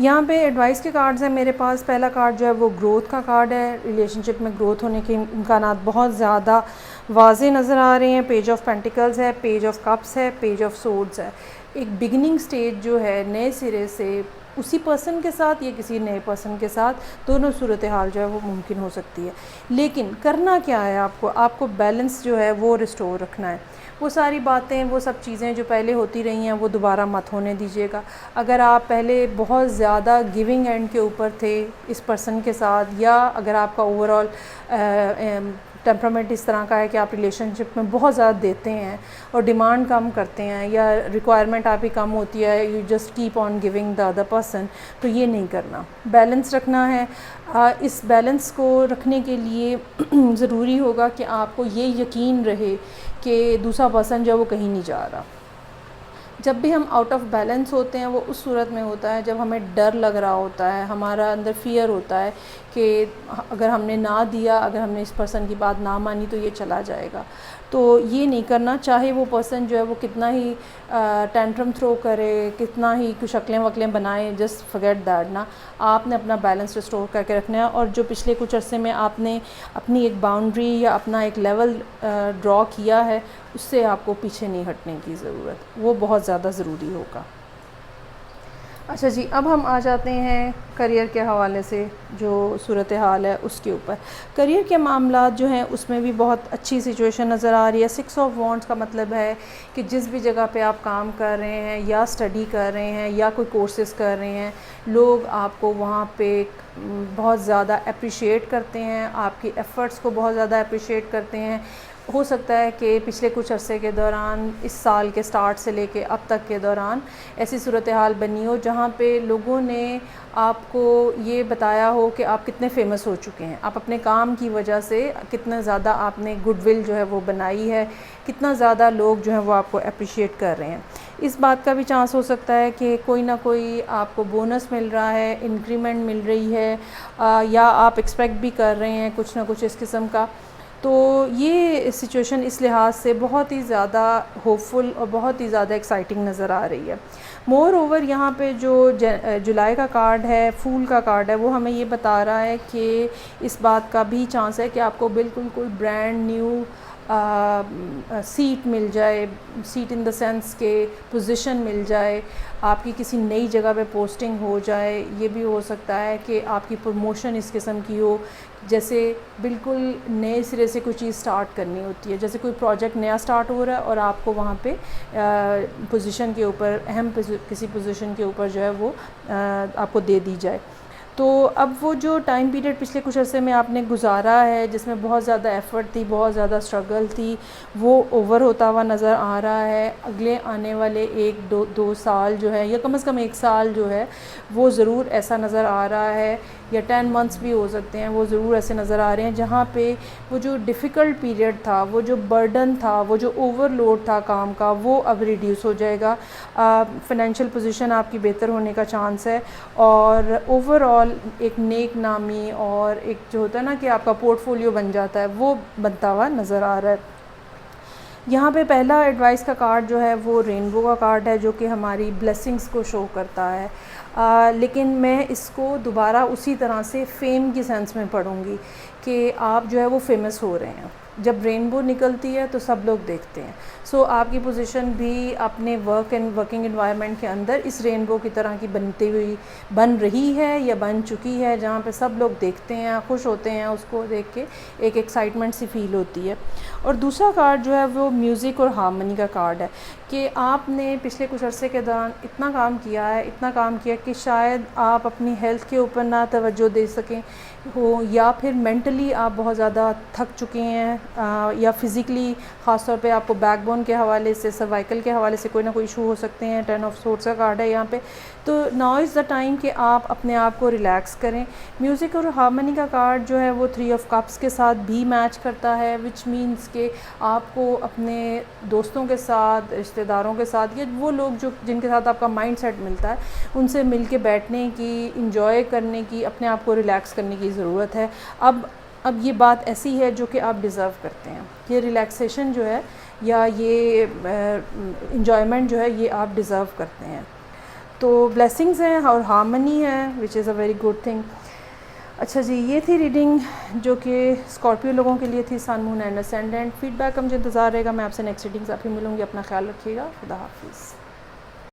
یہاں پہ ایڈوائس کے کارڈز ہیں میرے پاس. پہلا کارڈ جو ہے وہ گروتھ کا کارڈ ہے. ریلیشن شپ میں گروتھ ہونے کے امکانات بہت زیادہ واضح نظر آ رہے ہیں. پیج آف پینٹیکلز ہے, پیج آف کپس ہے, پیج آف سورڈز ہے. ایک بگننگ سٹیج جو ہے نئے سرے سے اسی پرسن کے ساتھ یا کسی نئے پرسن کے ساتھ, دونوں صورتحال جو ہے وہ ممکن ہو سکتی ہے. لیکن کرنا کیا ہے آپ کو بیلنس جو ہے وہ ریسٹور رکھنا ہے. وہ ساری باتیں, وہ سب چیزیں جو پہلے ہوتی رہی ہیں وہ دوبارہ مت ہونے دیجیے گا. اگر آپ پہلے بہت زیادہ گیونگ اینڈ کے اوپر تھے اس پرسن کے ساتھ, یا اگر آپ کا اوور آل ٹیمپرامنٹ اس طرح کا ہے کہ آپ ریلیشن شپ میں بہت زیادہ دیتے ہیں اور ڈیمانڈ کم کرتے ہیں, یا ریکوائرمنٹ آپ کی کم ہوتی ہے, you just keep on giving the other person, تو یہ نہیں کرنا. بیلنس رکھنا ہے. اس بیلنس کو رکھنے کے لیے ضروری ہوگا کہ آپ کو یہ یقین رہے کہ دوسرا پرسن جو ہے وہ کہیں نہیں جا رہا. جب بھی ہم آؤٹ آف بیلنس ہوتے ہیں وہ اس صورت میں ہوتا ہے جب ہمیں ڈر لگ رہا ہوتا ہے, ہمارا اندر فیئر ہوتا ہے کہ اگر ہم نے نہ دیا, اگر ہم نے اس پرسن کی بات نہ مانی تو یہ چلا جائے گا. تو یہ نہیں کرنا. چاہے وہ پرسن جو ہے وہ کتنا ہی ٹینٹرم تھرو کرے, کتنا ہی کچھ شکلیں وکلیں بنائے, جسٹ فرگیٹ دیٹ نا. آپ نے اپنا بیلنس ریسٹور کر کے رکھنا ہے. اور جو پچھلے کچھ عرصے میں آپ نے اپنی ایک باؤنڈری یا اپنا ایک لیول ڈرا کیا ہے, اس سے آپ کو پیچھے نہیں ہٹنے کی ضرورت, وہ بہت زیادہ ضروری ہوگا. اچھا جی, اب ہم آ جاتے ہیں کریئر کے حوالے سے جو صورتحال ہے اس کے اوپر. کریئر کے معاملات جو ہیں اس میں بھی بہت اچھی سچویشن نظر آ رہی ہے. 6 آف وانڈس کا مطلب ہے کہ جس بھی جگہ پہ آپ کام کر رہے ہیں یا اسٹڈی کر رہے ہیں یا کوئی کورسز کر رہے ہیں, لوگ آپ کو وہاں پہ بہت زیادہ اپریشیٹ کرتے ہیں, آپ کی ایفرٹس کو بہت زیادہ اپریشیٹ کرتے ہیں. ہو سکتا ہے کہ پچھلے کچھ عرصے کے دوران, اس سال کے سٹارٹ سے لے کے اب تک کے دوران ایسی صورتحال بنی ہو جہاں پہ لوگوں نے آپ کو یہ بتایا ہو کہ آپ کتنے فیمس ہو چکے ہیں, آپ اپنے کام کی وجہ سے کتنا زیادہ آپ نے گڈ ول جو ہے وہ بنائی ہے, کتنا زیادہ لوگ جو ہیں وہ آپ کو اپریشیٹ کر رہے ہیں. اس بات کا بھی چانس ہو سکتا ہے کہ کوئی نہ کوئی آپ کو بونس مل رہا ہے, انکریمنٹ مل رہی ہے, یا آپ ایکسپیکٹ بھی کر رہے ہیں کچھ نہ کچھ اس قسم کا. تو یہ سچویشن اس لحاظ سے بہت ہی زیادہ ہوپ فل اور بہت ہی زیادہ ایکسائٹنگ نظر آ رہی ہے. مور اوور یہاں پہ جو جولائی کا کارڈ ہے, پھول کا کارڈ ہے, وہ ہمیں یہ بتا رہا ہے کہ اس بات کا بھی چانس ہے کہ آپ کو بالکل کوئی برانڈ نیو سیٹ مل جائے. سیٹ ان دا سینس کہ پوزیشن مل جائے, آپ کی کسی نئی جگہ پہ پوسٹنگ ہو جائے. یہ بھی ہو سکتا ہے کہ آپ کی پروموشن اس قسم کی ہو, جیسے بالکل نئے سرے سے کوئی چیز سٹارٹ کرنی ہوتی ہے, جیسے کوئی پروجیکٹ نیا سٹارٹ ہو رہا ہے اور آپ کو وہاں پہ پوزیشن کے اوپر, اہم کسی پوزیشن کے اوپر جو ہے وہ آپ کو دے دی جائے. تو اب وہ جو ٹائم پیریڈ پچھلے کچھ عرصے میں آپ نے گزارا ہے جس میں بہت زیادہ ایفرٹ تھی, بہت زیادہ اسٹرگل تھی, وہ اوور ہوتا ہوا نظر آ رہا ہے. اگلے آنے والے 1-2 سال جو ہے, یا کم از کم 1 سال جو ہے, وہ ضرور ایسا نظر آ رہا ہے, یا 10 منتھس بھی ہو سکتے ہیں, وہ ضرور ایسے نظر آ رہے ہیں جہاں پہ وہ جو ڈیفیکلٹ پیریڈ تھا, وہ جو برڈن تھا, وہ جو اوور لوڈ تھا کام کا, وہ اب ریڈیوس ہو جائے گا. فائنینشیل پوزیشن آپ کی بہتر ہونے کا چانس ہے, اور اوور آل ایک نیک نامی اور ایک جو ہوتا ہے نا کہ آپ کا پورٹ فولیو بن جاتا ہے, وہ بنتا ہوا نظر آ رہا ہے. یہاں پہ پہلا ایڈوائس کا کارڈ جو ہے وہ رینبو کا کارڈ ہے, جو کہ ہماری بلیسنگز کو شو کرتا ہے. لیکن میں اس کو دوبارہ اسی طرح سے فیم کی سینس میں پڑھوں گی کہ آپ جو ہے وہ فیمس ہو رہے ہیں. جب رینبو نکلتی ہے تو سب لوگ دیکھتے ہیں. سو آپ کی پوزیشن بھی اپنے ورکنگ انوائرمنٹ کے اندر اس رینبو کی طرح کی بن رہی ہے یا بن چکی ہے, جہاں پہ سب لوگ دیکھتے ہیں, خوش ہوتے ہیں اس کو دیکھ کے, ایک ایکسائٹمنٹ سی فیل ہوتی ہے. اور دوسرا کارڈ جو ہے وہ میوزک اور ہارمنی کا کارڈ ہے کہ آپ نے پچھلے کچھ عرصے کے دوران اتنا کام کیا کہ شاید آپ اپنی ہیلتھ کے اوپر نہ توجہ دے سکیں ہو, یا پھر مینٹلی آپ بہت زیادہ تھک چکے ہیں, یا فزیکلی خاص طور پہ آپ کو بیک بون کے حوالے سے, سروائکل کے حوالے سے کوئی نہ کوئی ایشو ہو سکتے ہیں. 10 آف سورڈز کا کارڈ ہے یہاں پہ. تو ناؤ از دا ٹائم کہ آپ اپنے آپ کو ریلیکس کریں. میوزک اور ہارمنی کا کارڈ جو ہے وہ 3 آف کپس کے ساتھ بھی میچ کرتا ہے, وچ مینس کہ آپ کو اپنے دوستوں کے ساتھ, رشتہ داروں کے ساتھ, یا وہ لوگ جن کے ساتھ آپ کا مائنڈ سیٹ ملتا ہے, ان سے مل کے بیٹھنے کی, انجوائے کرنے کی, اپنے آپ کو ریلیکس کرنے کی ضرورت ہے. اب یہ بات ایسی ہے جو کہ آپ ڈیزرو کرتے ہیں. یہ ریلیکسیشن جو ہے یا یہ انجوائمنٹ جو ہے یہ آپ ڈیزرو کرتے ہیں. تو بلیسنگز ہیں اور ہارمنی ہے وچ از اے ویری گڈ تھنگ. اچھا جی، یہ تھی ریڈنگ جو کہ اسکارپیو لوگوں کے لیے تھی، سن مون اینڈ اسینڈنٹ. فیڈ بیک کا مجھے انتظار رہے گا. میں آپ سے نیکسٹ ریڈنگس آپ ہی ملوں گی. اپنا خیال رکھیے گا. خدا حافظ.